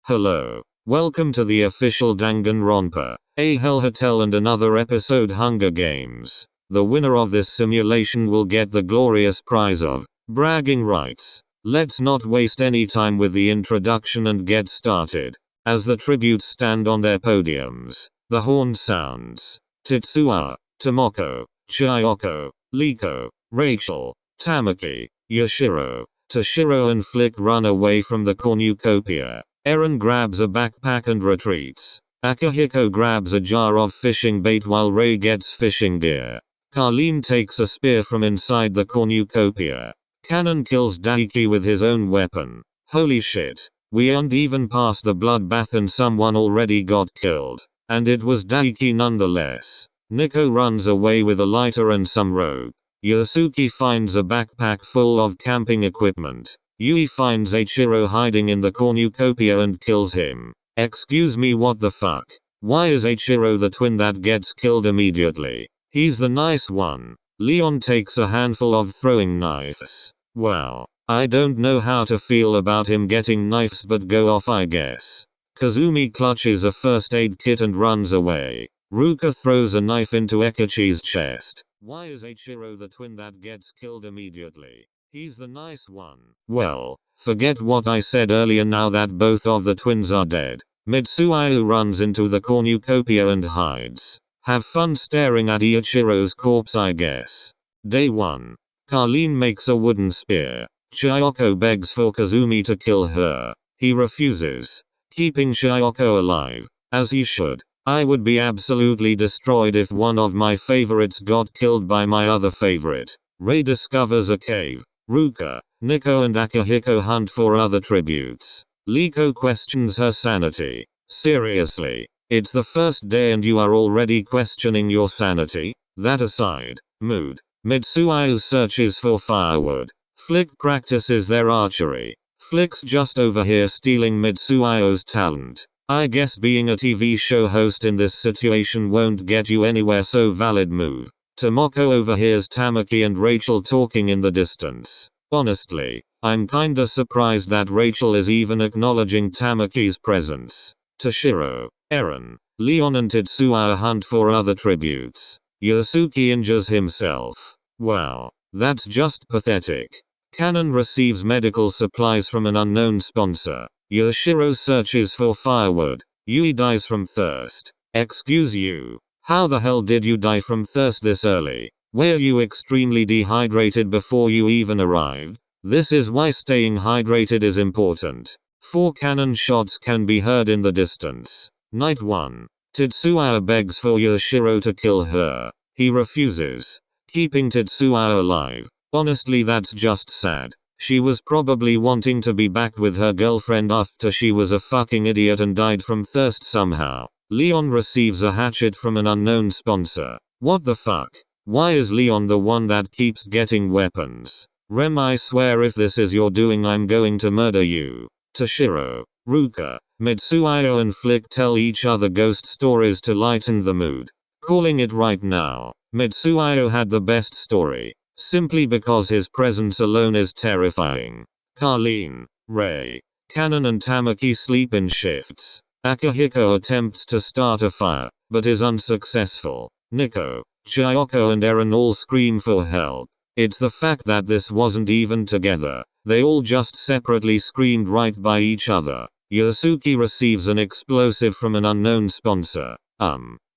Hello. Welcome to the official Danganronpa, a Hell Hotel and another episode Hunger Games. The winner of this simulation will get the glorious prize of bragging rights. Let's not waste any time with the introduction and get started. As the tributes stand on their podiums, the horn sounds. Tetsuya, Tomoko, Chiyoko, Liko, Rachel, Tamaki, Yashiro, Toshiro and Flick run away from the cornucopia. Eren grabs a backpack and retreats. Akihiko grabs a jar of fishing bait while Rei gets fishing gear. Carlene takes a spear from inside the cornucopia. Kanon kills Daiki with his own weapon. Holy shit. We aren't even past the bloodbath and someone already got killed. And it was Daiki nonetheless. Nico runs away with a lighter and some rope. Yasuki finds a backpack full of camping equipment. Yui finds Eiichiro hiding in the cornucopia and kills him. Excuse me, what the fuck? Why is Eiichiro the twin that gets killed immediately? He's the nice one. Leon takes a handful of throwing knives. Wow. I don't know how to feel about him getting knives, but go off I guess. Kazumi clutches a first aid kit and runs away. Ruka throws a knife into Ekichi's chest. Why is Eiichiro the twin that gets killed immediately? He's the nice one. Well, forget what I said earlier now that both of the twins are dead. Mitsuayu runs into the cornucopia and hides. Have fun staring at Eiichiro's corpse I guess. Day 1. Carlene makes a wooden spear. Chiyoko begs for Kazumi to kill her. He refuses, keeping Chiyoko alive, as he should. I would be absolutely destroyed if one of my favorites got killed by my other favorite. Rei discovers a cave. Ruka, Nico and Akihiko hunt for other tributes. Liko questions her sanity. Seriously, it's the first day and you are already questioning your sanity? That aside, mood. Mitsuayu searches for firewood. Flick practices their archery. Flick's just over here stealing Mitsuayu's talent. I guess being a TV show host in this situation won't get you anywhere, so valid move. Tomoko overhears Tamaki and Rachel talking in the distance. Honestly, I'm kinda surprised that Rachel is even acknowledging Tamaki's presence. Toshiro, Eren, Leon and Tetsuya hunt for other tributes. Yasuki injures himself. Wow, that's just pathetic. Kanon receives medical supplies from an unknown sponsor. Yashiro searches for firewood. Yui dies from thirst. Excuse you. How the hell did you die from thirst this early? Were you extremely dehydrated before you even arrived? This is why staying hydrated is important. 4 cannon shots can be heard in the distance. Night 1. Tetsuya begs for Yashiro to kill her. He refuses, keeping Tetsuya alive. Honestly, that's just sad. She was probably wanting to be back with her girlfriend after she was a fucking idiot and died from thirst somehow. Leon receives a hatchet from an unknown sponsor. What the fuck? Why is Leon the one that keeps getting weapons? Rem, I swear if this is your doing I'm going to murder you. Toshiro, Ruka, Mitsuayu and Flick tell each other ghost stories to lighten the mood. Calling it right now, Mitsuayu had the best story. Simply because his presence alone is terrifying. Carlene, Rei, Kanon and Tamaki sleep in shifts. Akihiko attempts to start a fire, but is unsuccessful. Nico, Chiyoko and Eren all scream for help. It's the fact that this wasn't even together. They all just separately screamed right by each other. Yasuki receives an explosive from an unknown sponsor.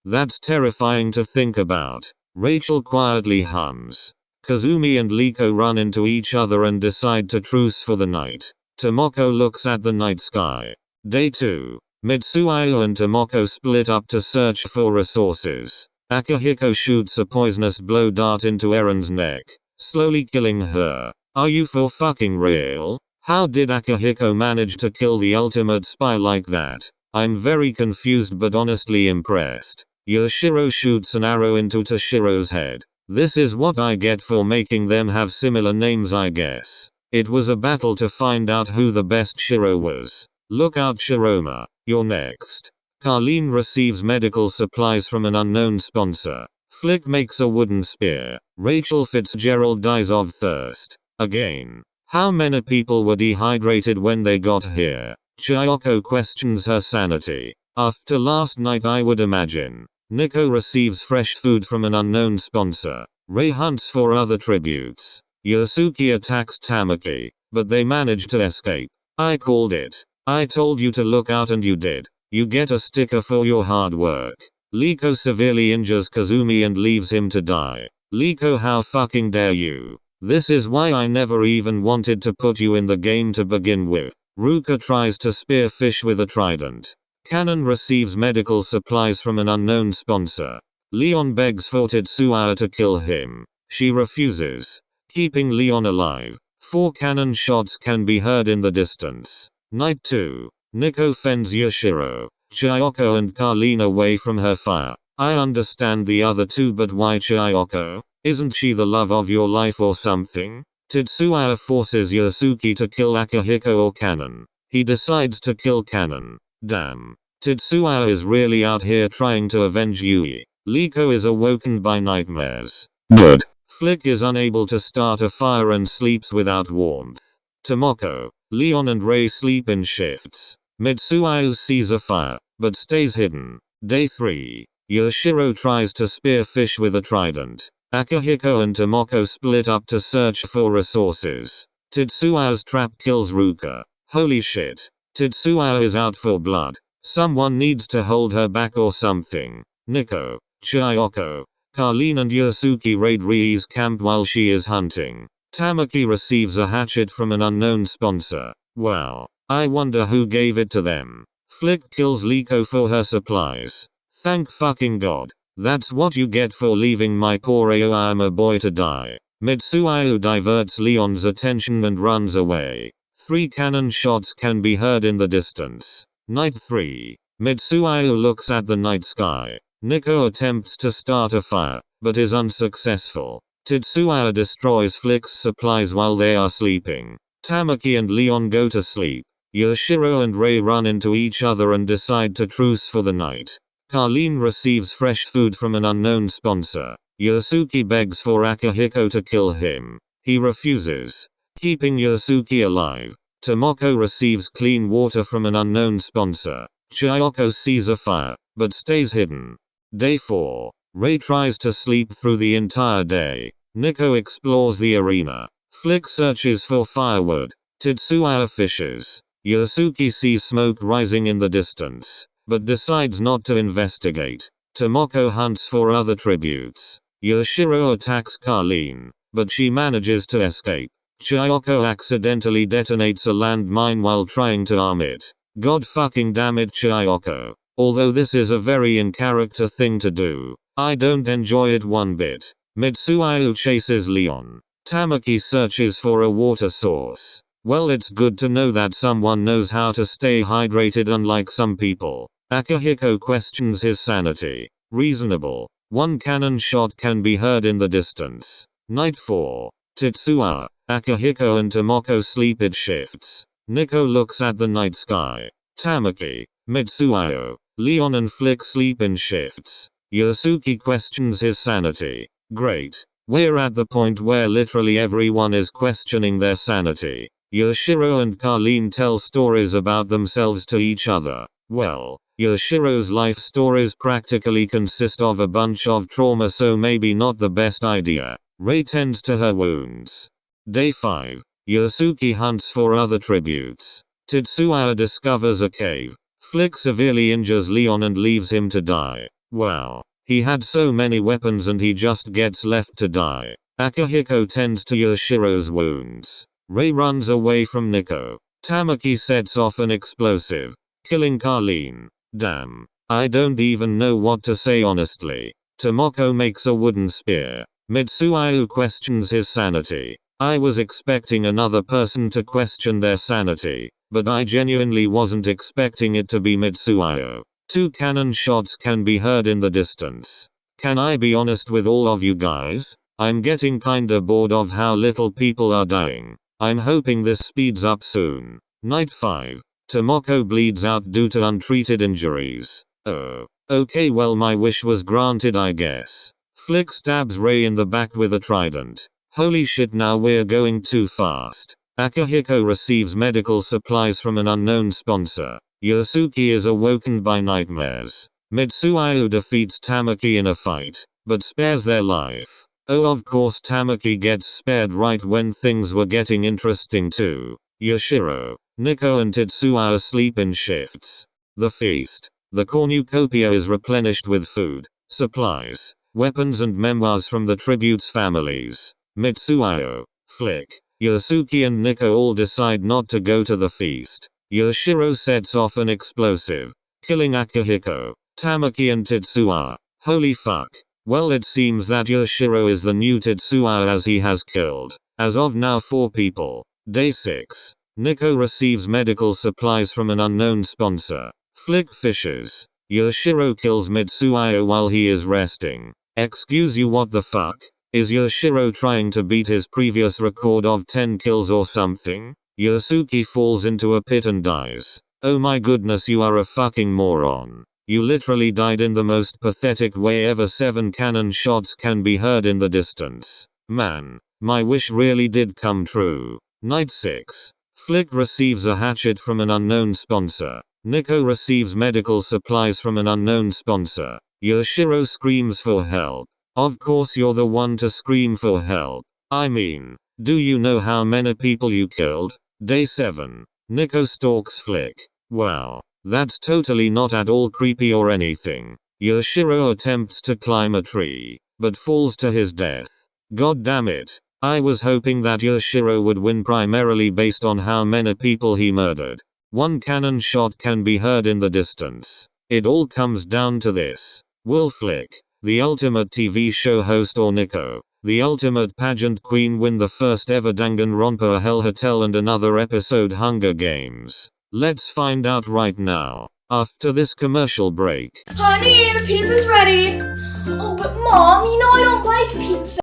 That's terrifying to think about. Rachel quietly hums. Kazumi and Liko run into each other and decide to truce for the night. Tomoko looks at the night sky. Day 2. Mitsuayu and Tomoko split up to search for resources. Akihiko shoots a poisonous blow dart into Eren's neck, slowly killing her. Are you for fucking real? How did Akihiko manage to kill the ultimate spy like that? I'm very confused but honestly impressed. Yashiro shoots an arrow into Toshiro's head. This is what I get for making them have similar names I guess. It was a battle to find out who the best Shiro was. Look out Shiroma, you're next. Carlene receives medical supplies from an unknown sponsor. Flick makes a wooden spear. Rachel Fitzgerald dies of thirst. Again. How many people were dehydrated when they got here? Chayoko questions her sanity. After last night, I would imagine. Nico receives fresh food from an unknown sponsor. Rei hunts for other tributes. Yasuki attacks Tamaki, but they manage to escape. I called it. I told you to look out and you did. You get a sticker for your hard work. Liko severely injures Kazumi and leaves him to die. Liko, how fucking dare you? This is why I never even wanted to put you in the game to begin with. Ruka tries to spear fish with a trident. Kanon receives medical supplies from an unknown sponsor. Leon begs for Tetsuya to kill him. She refuses, keeping Leon alive. 4 cannon shots can be heard in the distance. Night 2. Nico fends Yashiro, Chayoko and Carlene away from her fire. I understand the other two, but why Chayoko? Isn't she the love of your life or something? Tetsuya forces Yasuki to kill Akihiko or Kanon. He decides to kill Kanon. Damn. Tetsuya is really out here trying to avenge Yui. Liko is awoken by nightmares. Good. Flick is unable to start a fire and sleeps without warmth. Tomoko, Leon and Rei sleep in shifts. Mitsuya sees a fire, but stays hidden. Day 3. Yashiro tries to spear fish with a trident. Akihiko and Tomoko split up to search for resources. Tetsuya's trap kills Ruka. Holy shit. Tetsuya is out for blood. Someone needs to hold her back or something. Nico, Chayoko, Carlene and Yasuki raid Rei's camp while she is hunting. Tamaki receives a hatchet from an unknown sponsor. Wow. I wonder who gave it to them. Flick kills Liko for her supplies. Thank fucking god. That's what you get for leaving my poor Aoyama boy to die. Mitsuya diverts Leon's attention and runs away. 3 cannon shots can be heard in the distance. Night 3. Mitsuya looks at the night sky. Nico attempts to start a fire, but is unsuccessful. Tetsuya destroys Flick's supplies while they are sleeping. Tamaki and Leon go to sleep. Yashiro and Rei run into each other and decide to truce for the night. Carlene receives fresh food from an unknown sponsor. Yasuki begs for Akihiko to kill him. He refuses, keeping Yasuki alive. Tomoko receives clean water from an unknown sponsor. Chayoko sees a fire, but stays hidden. Day 4. Rei tries to sleep through the entire day. Nico explores the arena. Flick searches for firewood. Tetsuya fishes. Yasuki sees smoke rising in the distance, but decides not to investigate. Tomoko hunts for other tributes. Yashiro attacks Carlene, but she manages to escape. Chayoko accidentally detonates a landmine while trying to arm it. God fucking damn it, Chayoko. Although this is a very in-character thing to do, I don't enjoy it one bit. Mitsuya chases Leon. Tamaki searches for a water source. Well, it's good to know that someone knows how to stay hydrated unlike some people. Akihiko questions his sanity. Reasonable. 1 cannon shot can be heard in the distance. Night 4. Tetsuya, Akihiko and Tomoko sleep in shifts. Nico looks at the night sky. Tamaki, Mitsuya, Leon and Flick sleep in shifts. Yasuki questions his sanity. Great. We're at the point where literally everyone is questioning their sanity. Yashiro and Carlene tell stories about themselves to each other. Well, Yashiro's life stories practically consist of a bunch of trauma, so maybe not the best idea. Rei tends to her wounds. Day 5. Yasuki hunts for other tributes. Tetsuya discovers a cave. Flick severely injures Leon and leaves him to die. Wow. He had so many weapons and he just gets left to die. Akihiko tends to Yashiro's wounds. Rei runs away from Nico. Tamaki sets off an explosive, killing Carlene. Damn. I don't even know what to say honestly. Tomoko makes a wooden spear. Mitsuya questions his sanity. I was expecting another person to question their sanity, but I genuinely wasn't expecting it to be Mitsuya. 2 cannon shots can be heard in the distance. Can I be honest with all of you guys? I'm getting kinda bored of how little people are dying. I'm hoping this speeds up soon. Night 5. Tomoko bleeds out due to untreated injuries. Oh. Okay, well, my wish was granted, I guess. Flick stabs Rei in the back with a trident. Holy shit, now we're going too fast. Akihiko receives medical supplies from an unknown sponsor. Yasuki is awoken by nightmares. Mitsuyo defeats Tamaki in a fight, but spares their life. Oh, of course Tamaki gets spared right when things were getting interesting too. Yashiro, Nico and Tetsuya sleep in shifts. The feast. The cornucopia is replenished with food, supplies, weapons and memoirs from the tributes' families. Mitsuyo, Flick, Yasuki and Nico all decide not to go to the feast. Yashiro sets off an explosive, killing Akihiko, Tamaki and Tetsuya. Holy fuck. Well, it seems that Yashiro is the new Tetsuya as he has killed, as of now, 4 people. Day 6. Nico receives medical supplies from an unknown sponsor. Flick fishes. Yashiro kills Mitsuyo while he is resting. Excuse you, what the fuck? Is Yashiro trying to beat his previous record of 10 kills or something? Yasuki falls into a pit and dies. Oh my goodness, you are a fucking moron. You literally died in the most pathetic way ever. 7 cannon shots can be heard in the distance. Man, my wish really did come true. Night 6. Flick receives a hatchet from an unknown sponsor. Nico receives medical supplies from an unknown sponsor. Yashiro screams for help. Of course you're the one to scream for help. I mean, do you know how many people you killed? Day 7. Nico stalks Flick. Wow, that's totally not at all creepy or anything. Yashiro attempts to climb a tree, but falls to his death. God damn it. I was hoping that Yashiro would win primarily based on how many people he murdered. 1 cannon shot can be heard in the distance. It all comes down to this. Will Flick, the ultimate TV show host, or Nico, the ultimate pageant queen, win the first ever Danganronpa Hell Hotel and another episode Hunger Games? Let's find out right now, after this commercial break. Honey, the pizza's ready! Oh, but Mom, you know I don't like pizza!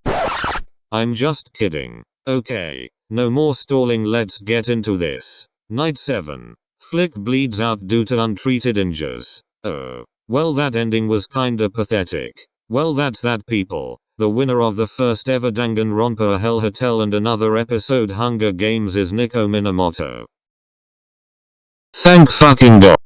I'm just kidding. Okay, no more stalling, let's get into this. Night 7. Flick bleeds out due to untreated injuries. Oh, well, that ending was kinda pathetic. Well, that's that, people. The winner of the first ever Danganronpa Hell Hotel and another episode Hunger Games is Nico Minamoto. Thank fucking God.